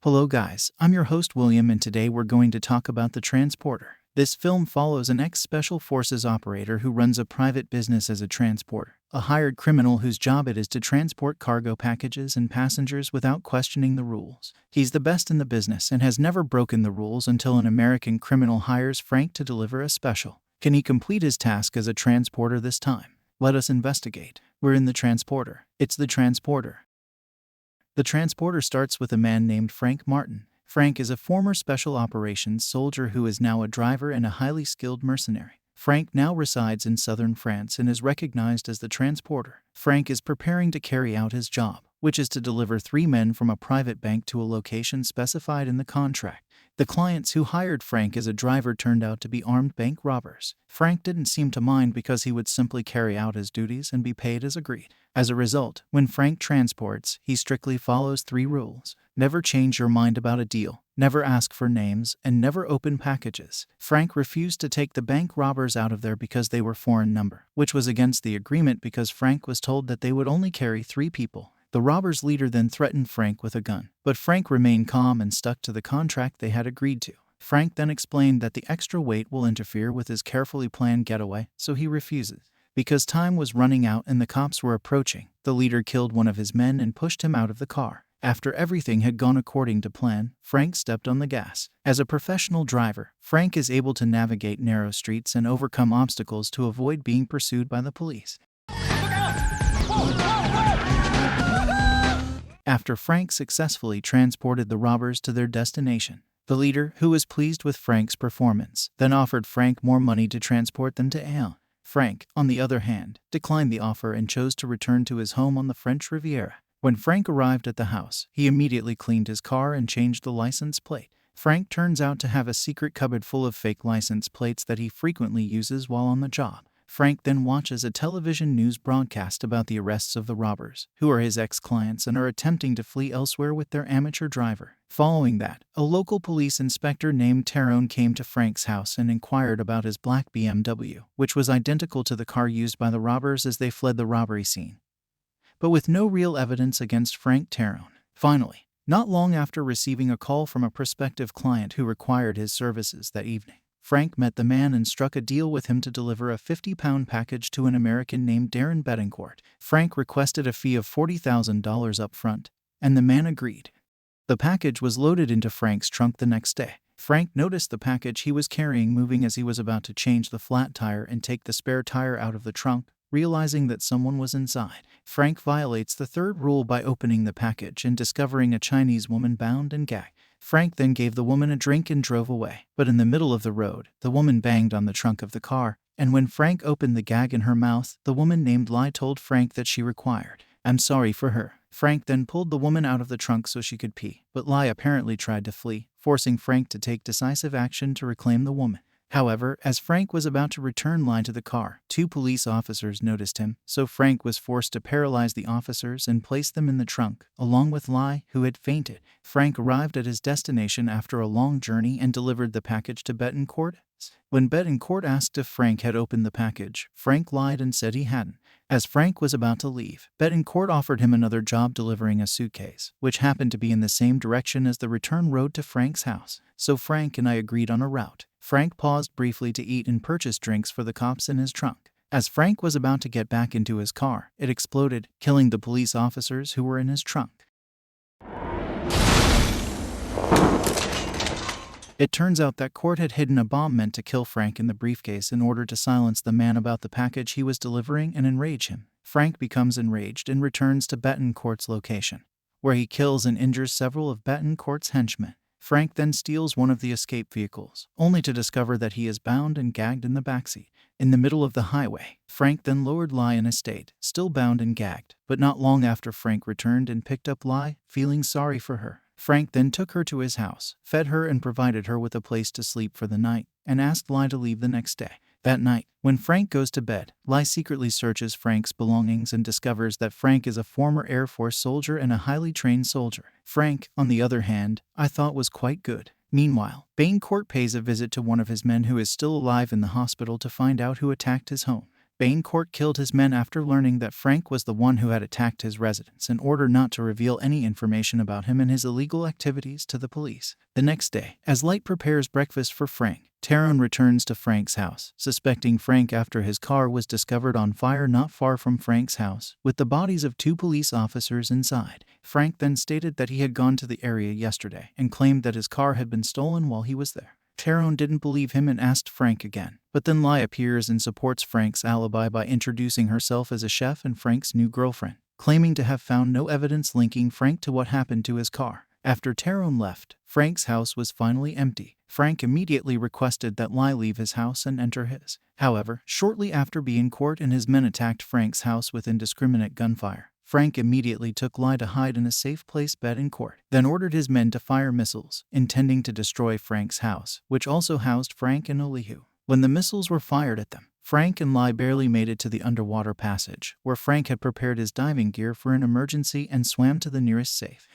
Hello guys, I'm your host William and today we're going to talk about The Transporter. This film follows an ex-Special Forces operator who runs a private business as a transporter, a hired criminal whose job it is to transport cargo packages and passengers without questioning the rules. He's the best in the business and has never broken the rules until an American criminal hires Frank to deliver a special. Can he complete his task as a transporter this time? Let us investigate. We're in The Transporter. It's The Transporter. The Transporter starts with a man named Frank Martin. Frank is a former special operations soldier who is now a driver and a highly skilled mercenary. Frank now resides in southern France and is recognized as the Transporter. Frank is preparing to carry out his job, which is to deliver 3 men from a private bank to a location specified in the contract. The clients who hired Frank as a driver turned out to be armed bank robbers. Frank didn't seem to mind because he would simply carry out his duties and be paid as agreed. As a result, when Frank transports, he strictly follows 3 rules. Never change your mind about a deal, never ask for names, and never open packages. Frank refused to take the bank robbers out of there because they were foreign number, which was against the agreement because Frank was told that they would only carry 3 people. The robbers' leader then threatened Frank with a gun, but Frank remained calm and stuck to the contract they had agreed to. Frank then explained that the extra weight will interfere with his carefully planned getaway, so he refuses. Because time was running out and the cops were approaching, the leader killed one of his men and pushed him out of the car. After everything had gone according to plan, Frank stepped on the gas. As a professional driver, Frank is able to navigate narrow streets and overcome obstacles to avoid being pursued by the police. After Frank successfully transported the robbers to their destination, the leader, who was pleased with Frank's performance, then offered Frank more money to transport them to Lyon. Frank, on the other hand, declined the offer and chose to return to his home on the French Riviera. When Frank arrived at the house, he immediately cleaned his car and changed the license plate. Frank turns out to have a secret cupboard full of fake license plates that he frequently uses while on the job. Frank then watches a television news broadcast about the arrests of the robbers, who are his ex-clients and are attempting to flee elsewhere with their amateur driver. Following that, a local police inspector named Tyrone came to Frank's house and inquired about his black BMW, which was identical to the car used by the robbers as they fled the robbery scene, but with no real evidence against Frank Tyrone. Finally, not long after receiving a call from a prospective client who required his services that evening, Frank met the man and struck a deal with him to deliver a 50-pound package to an American named Darren Betancourt. Frank requested a fee of $40,000 up front, and the man agreed. The package was loaded into Frank's trunk the next day. Frank noticed the package he was carrying moving as he was about to change the flat tire and take the spare tire out of the trunk, realizing that someone was inside. Frank violates the 3rd rule by opening the package and discovering a Chinese woman bound and gagged. Frank then gave the woman a drink and drove away. But in the middle of the road, the woman banged on the trunk of the car, and when Frank opened the gag in her mouth, the woman named Lai told Frank that she required, "I'm sorry for her." Frank then pulled the woman out of the trunk so she could pee, but Lai apparently tried to flee, forcing Frank to take decisive action to reclaim the woman. However, as Frank was about to return Lai to the car, 2 police officers noticed him, so Frank was forced to paralyze the officers and place them in the trunk, along with Lai, who had fainted. Frank arrived at his destination after a long journey and delivered the package to Betancourt. When Betancourt asked if Frank had opened the package, Frank lied and said he hadn't. As Frank was about to leave, Betancourt offered him another job delivering a suitcase, which happened to be in the same direction as the return road to Frank's house. So Frank and I agreed on a route. Frank paused briefly to eat and purchase drinks for the cops in his trunk. As Frank was about to get back into his car, it exploded, killing the police officers who were in his trunk. It turns out that Court had hidden a bomb meant to kill Frank in the briefcase in order to silence the man about the package he was delivering and enrage him. Frank becomes enraged and returns to Betancourt's location, where he kills and injures several of Betancourt's henchmen. Frank then steals one of the escape vehicles, only to discover that he is bound and gagged in the backseat. In the middle of the highway, Frank then lowered Lai in a state, still bound and gagged, but not long after Frank returned and picked up Lai, feeling sorry for her. Frank then took her to his house, fed her and provided her with a place to sleep for the night, and asked Lai to leave the next day. That night, when Frank goes to bed, Lai secretly searches Frank's belongings and discovers that Frank is a former Air Force soldier and a highly trained soldier. Frank, on the other hand, I thought was quite good. Meanwhile, Betancourt pays a visit to one of his men who is still alive in the hospital to find out who attacked his home. Court killed his men after learning that Frank was the one who had attacked his residence in order not to reveal any information about him and his illegal activities to the police. The next day, as Light prepares breakfast for Frank, Tyrone returns to Frank's house, suspecting Frank after his car was discovered on fire not far from Frank's house, with the bodies of 2 police officers inside. Frank then stated that he had gone to the area yesterday and claimed that his car had been stolen while he was there. Tyrone didn't believe him and asked Frank again, but then Lai appears and supports Frank's alibi by introducing herself as a chef and Frank's new girlfriend, claiming to have found no evidence linking Frank to what happened to his car. After Tyrone left, Frank's house was finally empty. Frank immediately requested that Lai leave his house and enter his. However, shortly after Court and his men attacked Frank's house with indiscriminate gunfire, Frank immediately took Lai to hide in a safe place Court, then ordered his men to fire missiles, intending to destroy Frank's house, which also housed Frank and Olihu. When the missiles were fired at them, Frank and Lai barely made it to the underwater passage, where Frank had prepared his diving gear for an emergency and swam to the nearest safe.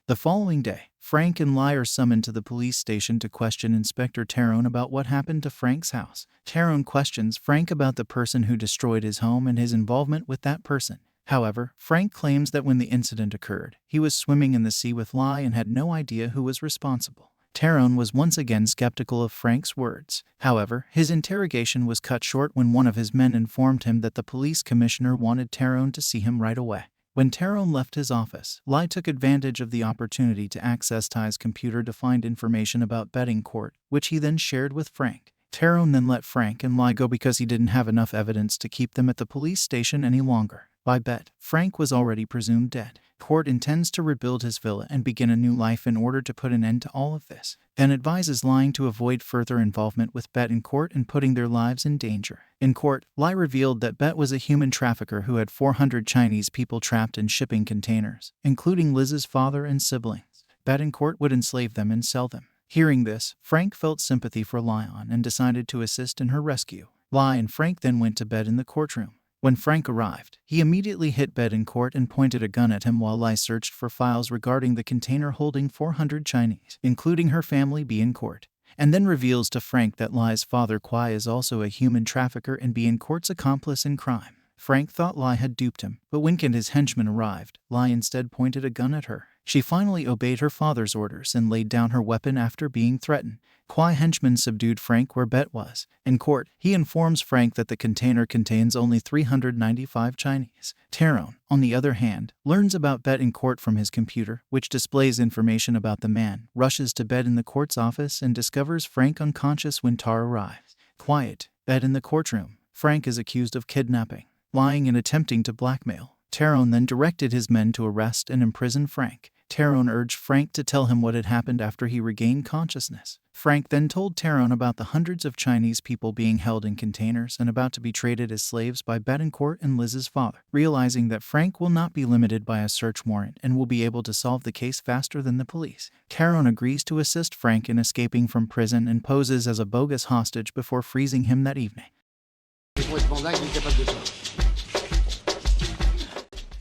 The following day, Frank and Lai are summoned to the police station to question Inspector Tyrone about what happened to Frank's house. Tyrone questions Frank about the person who destroyed his home and his involvement with that person. However, Frank claims that when the incident occurred, he was swimming in the sea with Lai and had no idea who was responsible. Tyrone was once again skeptical of Frank's words. However, his interrogation was cut short when one of his men informed him that the police commissioner wanted Tyrone to see him right away. When Tyrone left his office, Lai took advantage of the opportunity to access Ty's computer to find information about Court, which he then shared with Frank. Tyrone then let Frank and Lai go because he didn't have enough evidence to keep them at the police station any longer. By bet, Frank was already presumed dead. Court intends to rebuild his villa and begin a new life in order to put an end to all of this, then advises Lai to avoid further involvement with Court and putting their lives in danger. In court, Lai revealed that Bet was a human trafficker who had 400 Chinese people trapped in shipping containers, including Liz's father and siblings. Court would enslave them and sell them. Hearing this, Frank felt sympathy for Lion and decided to assist in her rescue. Lai and Frank then went to bed in the courtroom. When Frank arrived, he immediately hit Court and pointed a gun at him while Lai searched for files regarding the container holding 400 Chinese, including her family Court, and then reveals to Frank that Lai's father Kwai is also a human trafficker and Court's accomplice in crime. Frank thought Lai had duped him, but when his henchman arrived, Lai instead pointed a gun at her. She finally obeyed her father's orders and laid down her weapon after being threatened. Kwai henchman subdued Frank where Bet was. In court, he informs Frank that the container contains only 395 Chinese. Tyrone, on the other hand, learns about Bet in court from his computer, which displays information about the man, rushes to Bet in the court's office and discovers Frank unconscious when Tar arrives. Quiet, Bet in the courtroom. Frank is accused of kidnapping, lying and attempting to blackmail. Tyrone then directed his men to arrest and imprison Frank. Tyrone urged Frank to tell him what had happened after he regained consciousness. Frank then told Tyrone about the hundreds of Chinese people being held in containers and about to be traded as slaves by Court and Liz's father. Realizing that Frank will not be limited by a search warrant and will be able to solve the case faster than the police, Tyrone agrees to assist Frank in escaping from prison and poses as a bogus hostage before freezing him that evening.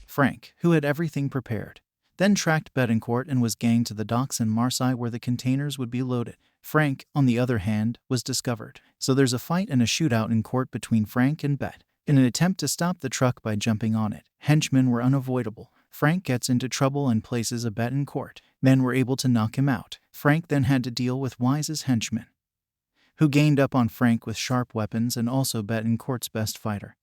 Frank, who had everything prepared, then tracked Court and was ganged to the docks in Marseille where the containers would be loaded. Frank, on the other hand, was discovered. So there's a fight and a shootout in court between Frank and Bet. In an attempt to stop the truck by jumping on it, henchmen were unavoidable. Frank gets into trouble and places a bet in court. Men were able to knock him out. Frank then had to deal with Wise's henchmen, who gained up on Frank with sharp weapons and also Court's best fighter,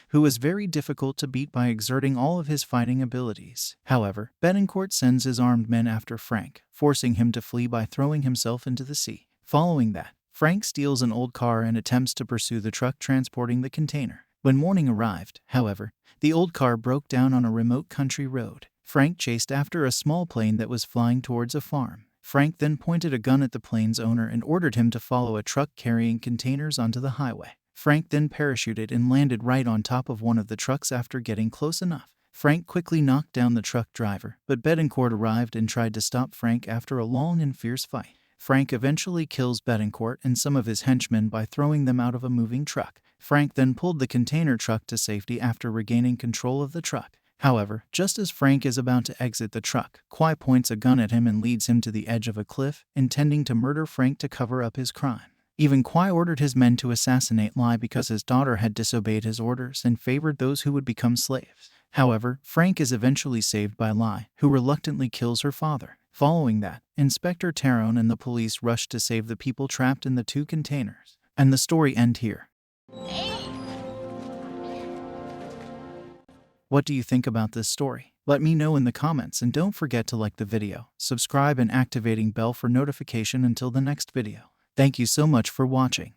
who was very difficult to beat by exerting all of his fighting abilities. However, Court sends his armed men after Frank, forcing him to flee by throwing himself into the sea. Following that, Frank steals an old car and attempts to pursue the truck transporting the container. When morning arrived, however, the old car broke down on a remote country road. Frank chased after a small plane that was flying towards a farm. Frank then pointed a gun at the plane's owner and ordered him to follow a truck carrying containers onto the highway. Frank then parachuted and landed right on top of one of the trucks after getting close enough. Frank quickly knocked down the truck driver, but Court arrived and tried to stop Frank after a long and fierce fight. Frank eventually kills Court and some of his henchmen by throwing them out of a moving truck. Frank then pulled the container truck to safety after regaining control of the truck. However, just as Frank is about to exit the truck, Kwai points a gun at him and leads him to the edge of a cliff, intending to murder Frank to cover up his crime. Even Kwai ordered his men to assassinate Lai because his daughter had disobeyed his orders and favored those who would become slaves. However, Frank is eventually saved by Lai, who reluctantly kills her father. Following that, Inspector Tyrone and the police rush to save the people trapped in the 2 containers. And the story ends here. What do you think about this story? Let me know in the comments, and don't forget to like the video, subscribe and activating bell for notification until the next video. Thank you so much for watching.